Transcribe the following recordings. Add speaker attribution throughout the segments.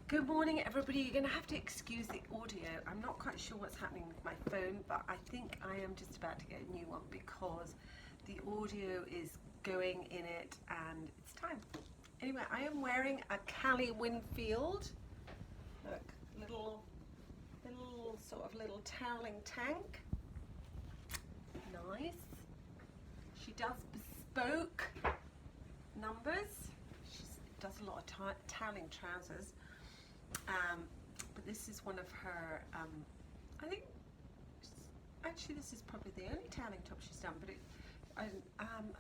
Speaker 1: Good morning, everybody. You're going to have to excuse the audio. I'm not quite sure what's happening with my phone, but I think I am just about to get a new one because the audio is going in it and it's time. Anyway, I am wearing a Callie Winfield. Look, little toweling tank. Nice. She does bespoke numbers. She does a lot of toweling trousers. But this is one of her, I think, actually this is probably the only toweling top she's done, but I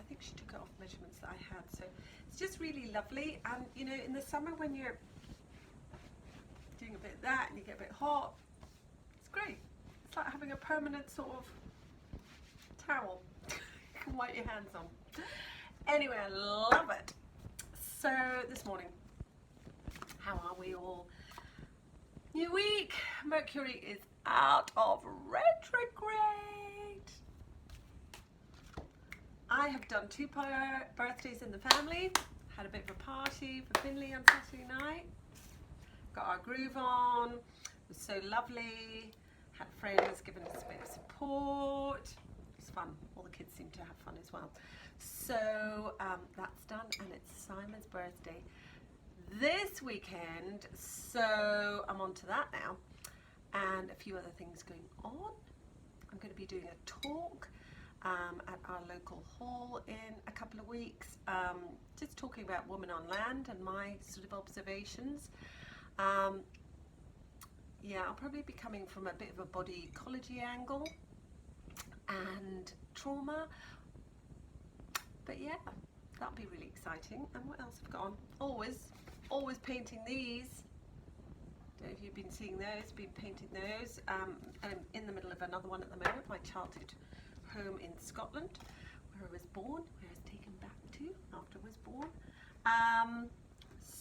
Speaker 1: think she took it off measurements that I had, so it's just really lovely. And you know, in the summer when you're doing a bit of that and you get a bit hot, it's great. It's like having a permanent sort of towel you can wipe your hands on. Anyway, I love it. So this morning, how are we all? New week, Mercury is out of retrograde. I have done 2 birthdays in the family, had a bit of a party for Finley on Saturday night, got our groove on, it was so lovely, had friends giving us a bit of support, it was fun, all the kids seem to have fun as well. So that's done, and it's Simon's birthday this weekend, so I'm on to that now, and a few other things going on. I'm going to be doing a talk at our local hall in a couple of weeks, just talking about women on land and my sort of observations. Yeah, I'll probably be coming from a bit of a body ecology angle and trauma, but yeah, that'll be really exciting. And what else have I got on? Always painting these. Don't know if you've been seeing those, been painting those. And I'm in the middle of another one at the moment, my childhood home in Scotland, where I was born, where I was taken back to after I was born.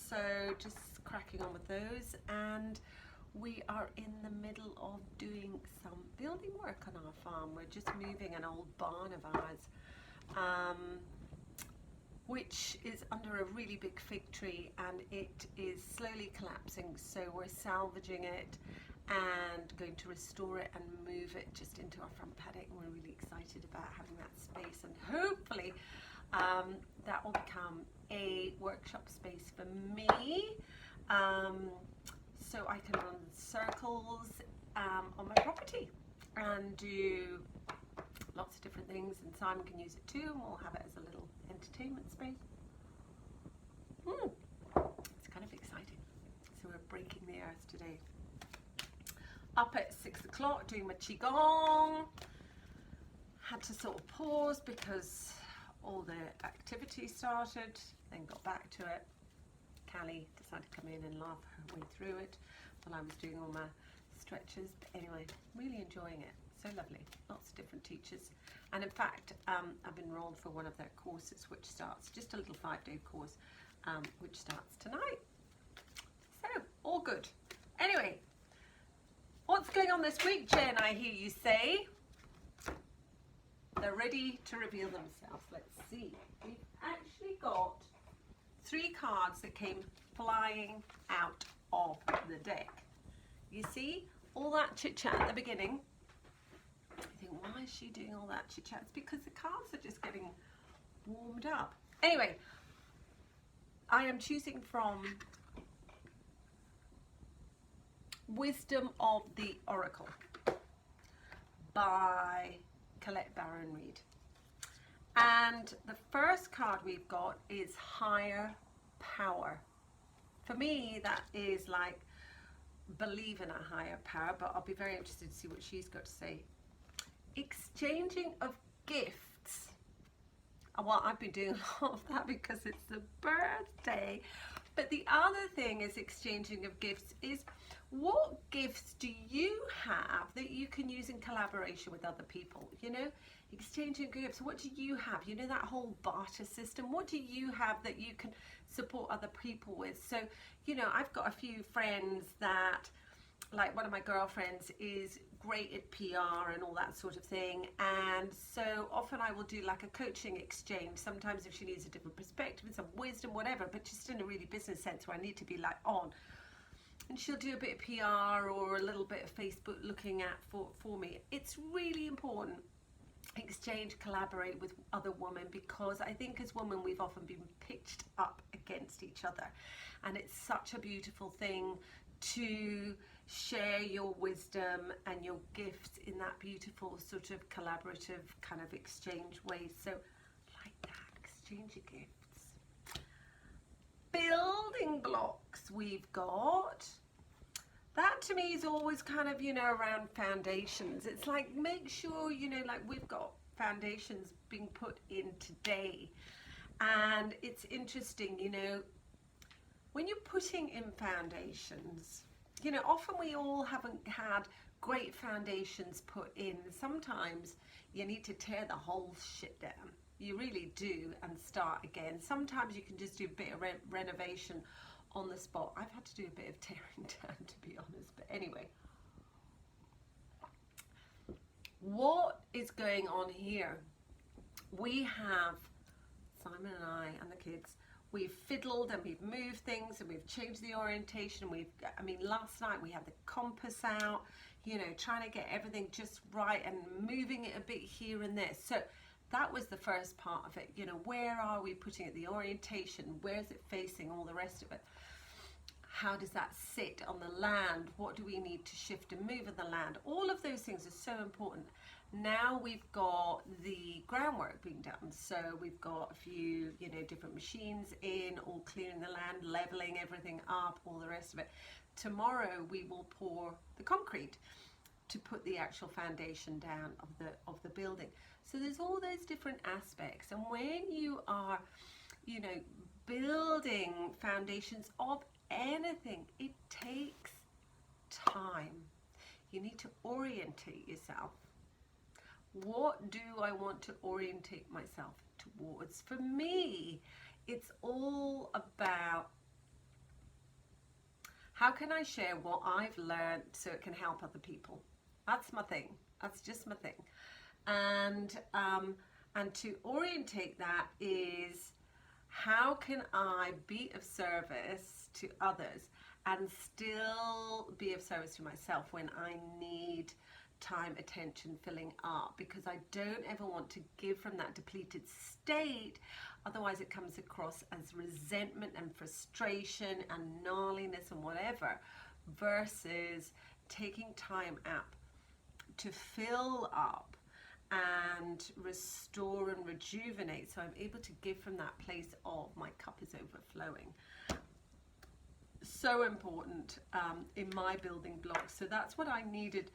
Speaker 1: So just cracking on with those, and we are in the middle of doing some building work on our farm. We're just moving an old barn of ours, which is under a really big fig tree, and it is slowly collapsing, so we're salvaging it and going to restore it and move it just into our front paddock. And we're really excited about having that space, and hopefully that will become a workshop space for me, so I can run circles on my property and do lots of different things, and Simon can use it too, and we'll have it as a little entertainment space. It's kind of exciting. So we're breaking the earth today. Up at 6 o'clock doing my qigong. Had to sort of pause because all the activity started, then got back to it. Callie decided to come in and laugh her way through it while I was doing all my stretches. But anyway, really enjoying it. So lovely, lots of different teachers, and in fact I've enrolled for one of their courses, which starts, just a little 5-day course, which starts tonight. So all good. Anyway, what's going on this week, Jen? I hear you say. They're ready to reveal themselves. Let's see. We've actually got 3 cards that came flying out of the deck. You see all that chit chat at the beginning. You think, why is she doing all that chit chat? It's because the cards are just getting warmed up. Anyway, I am choosing from Wisdom of the Oracle by Colette Baron-Reid. And the first card we've got is Higher Power. For me, that is like believe in a higher power, but I'll be very interested to see what she's got to say. Exchanging of gifts. Well, I've been doing a lot of that because it's the birthday. But the other thing is exchanging of gifts is, what gifts do you have that you can use in collaboration with other people? You know, exchanging gifts. What do you have? You know, that whole barter system. What do you have that you can support other people with? So, you know, I've got a few friends that, like one of my girlfriends is great at PR and all that sort of thing, and so often I will do like a coaching exchange, sometimes if she needs a different perspective and some wisdom, whatever, but just in a really business sense where I need to be like on. and she'll do a bit of PR or a little bit of Facebook looking at for me. It's really important. Exchange, collaborate with other women, because I think as women we've often been pitched up against each other, and it's such a beautiful thing to share your wisdom and your gifts in that beautiful sort of collaborative kind of exchange way. So like that, exchange your gifts. Building blocks we've got. That to me is always kind of, you know, around foundations. It's like, make sure, you know, like we've got foundations being put in today. And it's interesting, you know, when you're putting in foundations, you know, often we all haven't had great foundations put in. Sometimes you need to tear the whole shit down. You really do, and start again. Sometimes you can just do a bit of renovation on the spot. I've had to do a bit of tearing down, to be honest, but anyway. What is going on here? We have, Simon and I and the kids, we've fiddled and we've moved things and we've changed the orientation. I mean, last night we had the compass out, you know, trying to get everything just right and moving it a bit here and there. So that was the first part of it. You know, where are we putting it? The orientation, where's it facing, all the rest of it. How does that sit on the land? What do we need to shift and move in the land? All of those things are so important. Now we've got the groundwork being done. So we've got a few, you know, different machines in, all clearing the land, leveling everything up, all the rest of it. Tomorrow we will pour the concrete to put the actual foundation down of the building. So there's all those different aspects. And when you are, you know, building foundations of anything, it takes time. You need to orientate yourself. What do I want to orientate myself towards? For me, it's all about how can I share what I've learned so it can help other people. That's my thing. That's just my thing. And to orientate that is, how can I be of service to others and still be of service to myself when I need time, attention, filling up? Because I don't ever want to give from that depleted state. Otherwise it comes across as resentment and frustration and gnarliness and whatever, versus taking time out to fill up and restore and rejuvenate, so I'm able to give from that place of my cup is overflowing. So important in my building blocks. So that's what I needed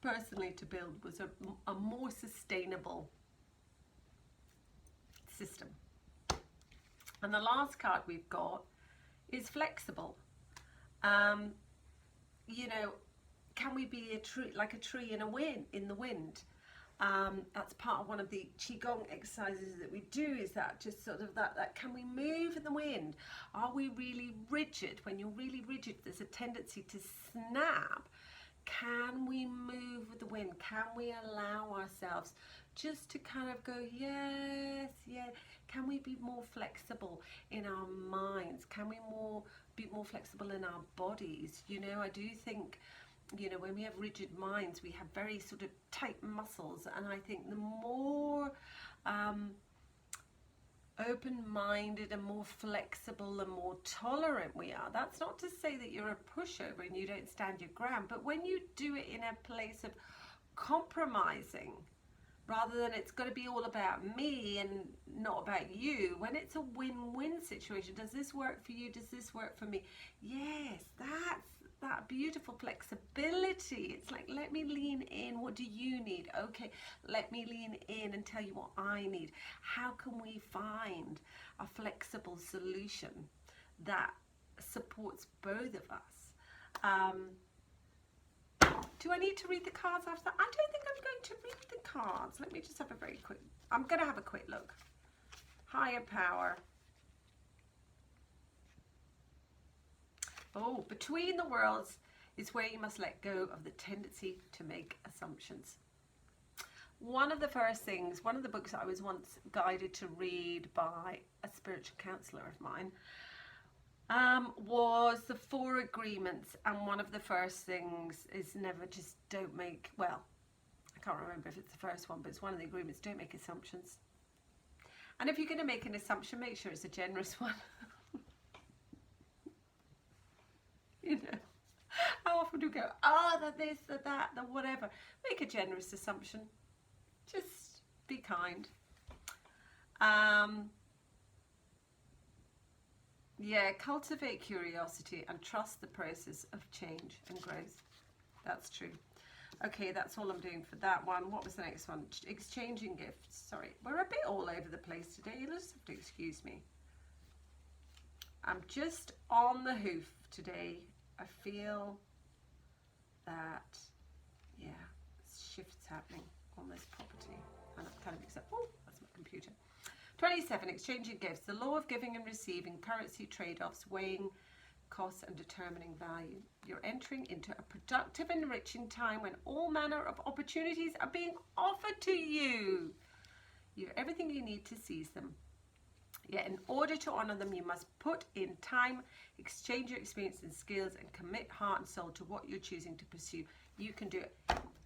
Speaker 1: personally to build, was a more sustainable system. And the last card we've got is flexible. You know, can we be a tree, like a tree in the wind? That's part of one of the Qigong exercises that we do, is that just sort of that can we move in the wind? Are we really rigid? When you're really rigid, there's a tendency to snap. Can we move with the wind? Can we allow ourselves just to kind of go, yes, yeah. Can we be more flexible in our minds? Can we be more flexible in our bodies? You know, I do think, you know, when we have rigid minds, we have very sort of tight muscles, and I think the more open-minded and more flexible and more tolerant we are, that's not to say that you're a pushover and you don't stand your ground, but when you do it in a place of compromising, rather than it's got to be all about me and not about you, when it's a win-win situation, does this work for you? Does this work for me? Yes, that's that beautiful flexibility. It's like, let me lean in. What do you need? Okay, let me lean in and tell you what I need. How can we find a flexible solution that supports both of us? Do I need to read the cards after that? I don't think I'm going to read the cards. Let me just have a very quick, I'm going to have a quick look. Higher power. Oh, between the worlds is where you must let go of the tendency to make assumptions. One of the first things, one of the books I was once guided to read by a spiritual counselor of mine, was the 4 agreements, and one of the first things is never just don't make, well, I can't remember if it's the first one, but it's one of the agreements, don't make assumptions. And if you're going to make an assumption, make sure it's a generous one. You know, how often do you go, oh, the this, the that, the whatever. Make a generous assumption. Just be kind. Yeah, cultivate curiosity and trust the process of change and growth. That's true. Okay, that's all I'm doing for that one. What was the next one? Exchanging gifts. Sorry, we're a bit all over the place today. You'll just have to excuse me. I'm just on the hoof today. I feel that, yeah, shifts happening on this property. And I'm kind of excited. Oh, that's my computer. 27, exchanging gifts. The law of giving and receiving, currency trade-offs, weighing costs and determining value. You're entering into a productive, enriching time when all manner of opportunities are being offered to you. You have everything you need to seize them. Yet in order to honour them, you must put in time, exchange your experience and skills, and commit heart and soul to what you're choosing to pursue. You can do it.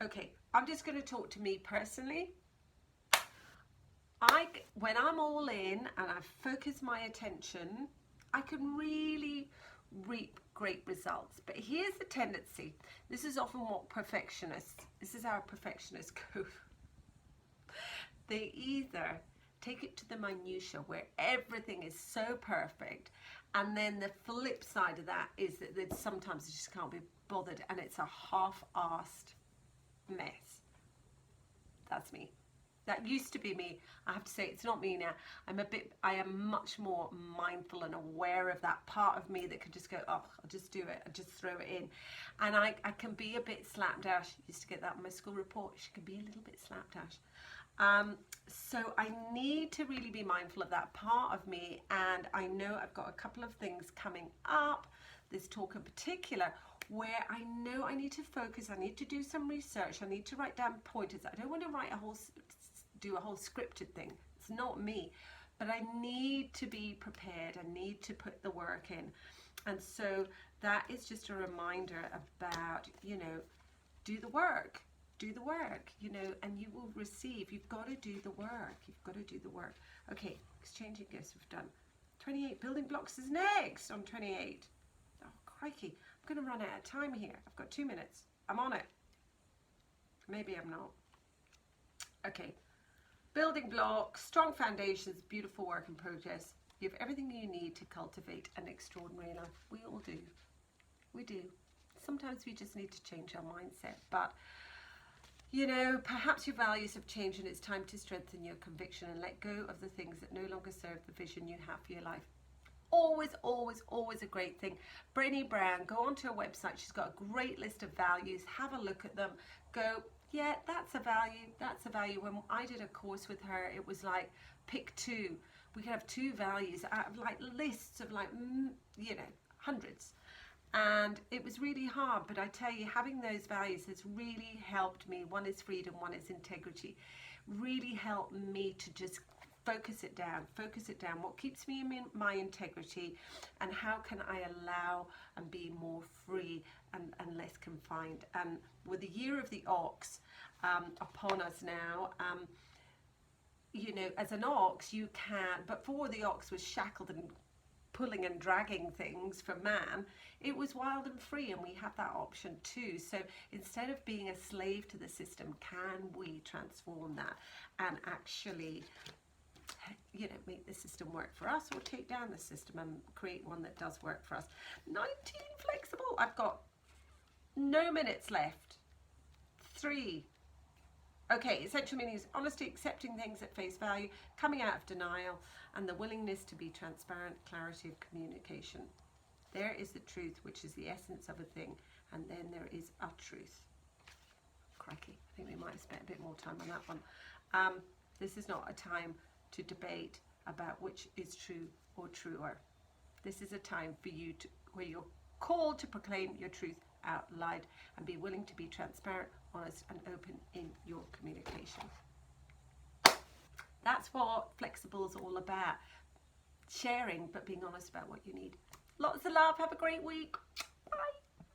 Speaker 1: Okay, I'm just going to talk to me personally. When I'm all in and I focus my attention, I can really reap great results. But here's the tendency. This is often what this is how perfectionists go. They either take it to the minutiae where everything is so perfect, and then the flip side of that is that they sometimes just can't be bothered and it's a half-assed mess. That's me. That used to be me. I have to say it's not me now. I am much more mindful and aware of that part of me that could just go, oh, I'll just do it. I'll just throw it in. And I can be a bit slapdash. Used to get that in my school report. She can be a little bit slapdash. So I need to really be mindful of that part of me. And I know I've got a couple of things coming up, this talk in particular, where I know I need to focus. I need to do some research. I need to write down pointers. I don't want to do a whole scripted thing. It's not me, but I need to be prepared. I need to put the work in. And so that is just a reminder about, you know, do the work, you know, and you will receive. You've got to do the work. You've got to do the work. Okay, exchanging gifts we've done. 28, building blocks is next on 28. Oh, crikey. I'm going to run out of time here. I've got 2 minutes. I'm on it. Maybe I'm not. Okay. Building blocks, strong foundations, beautiful work in progress. You have everything you need to cultivate an extraordinary life. We all do. We do. Sometimes we just need to change our mindset. But, you know, perhaps your values have changed and it's time to strengthen your conviction and let go of the things that no longer serve the vision you have for your life. Always, always, always a great thing. Brené Brown, go onto her website. She's got a great list of values. Have a look at them. Go, yeah, that's a value. That's a value. When I did a course with her, it was like, pick 2. We could have 2 values out of like lists of like, you know, hundreds. And it was really hard. But I tell you, having those values has really helped me. One is freedom, one is integrity. Really helped me to just focus it down, what keeps me in my integrity, and how can I allow and be more free and less confined. And with the year of the ox upon us now, you know, as an ox you can, before the ox was shackled and pulling and dragging things for man, it was wild and free, and we have that option too. So instead of being a slave to the system, can we transform that and actually, you know, make the system work for us, or take down the system and create one that does work for us. 19, flexible. I've got no minutes left. 3. Okay, essential meanings: honesty, accepting things at face value, coming out of denial, and the willingness to be transparent, clarity of communication. There is the truth, which is the essence of a thing, and then there is a truth. Crikey, I think we might have spent a bit more time on that one. This is not a time to debate about which is true or truer. This is a time for you where you're called to proclaim your truth out loud and be willing to be transparent, honest, and open in your communication. That's what Flexible is all about. Sharing, but being honest about what you need. Lots of love. Have a great week.